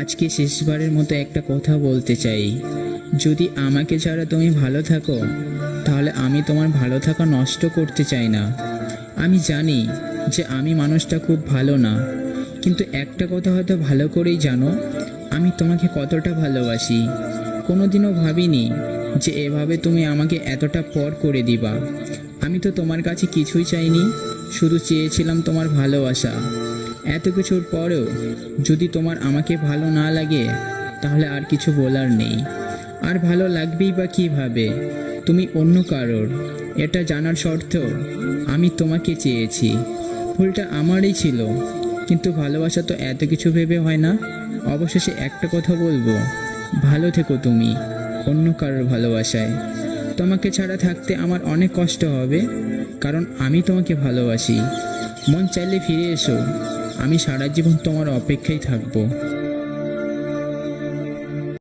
আজকে শেষবারের মতো একটা কথা বলতে চাই। যদি আমাকে ছাড়া তুমি ভালো থাকো, তাহলে আমি তোমার ভালো থাকা নষ্ট করতে চাই না। আমি জানি যে আমি মানুষটা খুব ভালো না, কিন্তু একটা কথা হয়তো ভালো করেই জানো, আমি তোমাকে কতটা ভালোবাসি। কোনোদিনও ভাবিনি যে এভাবে তুমি আমাকে এতটা পর করে দিবা। আমি তো তোমার কাছে কিছুই চাইনি, শুধু চেয়েছিলাম তোমার ভালোবাসা। এত কিছুর পরেও যদি তোমার আমাকে ভালো না লাগে, তাহলে আর কিছু বলার নেই। আর ভালো লাগবেই বা কীভাবে? তুমি অন্য কারোর, এটা জানার সত্ত্বেও আমি তোমাকে চেয়েছি। ভুলটা আমারই ছিল, কিন্তু ভালোবাসা তো এত কিছু ভেবে হয় না। অবশেষে একটা কথা বলবো, ভালো থেকো তুমি অন্য কারোর ভালোবাসায়। তোমাকে ছাড়া থাকতে আমার অনেক কষ্ট হবে, কারণ আমি তোমাকে ভালোবাসি। মন চাইলে ফিরে এসো, আমি সারা জীবন তোমার অপেক্ষায় থাকবো।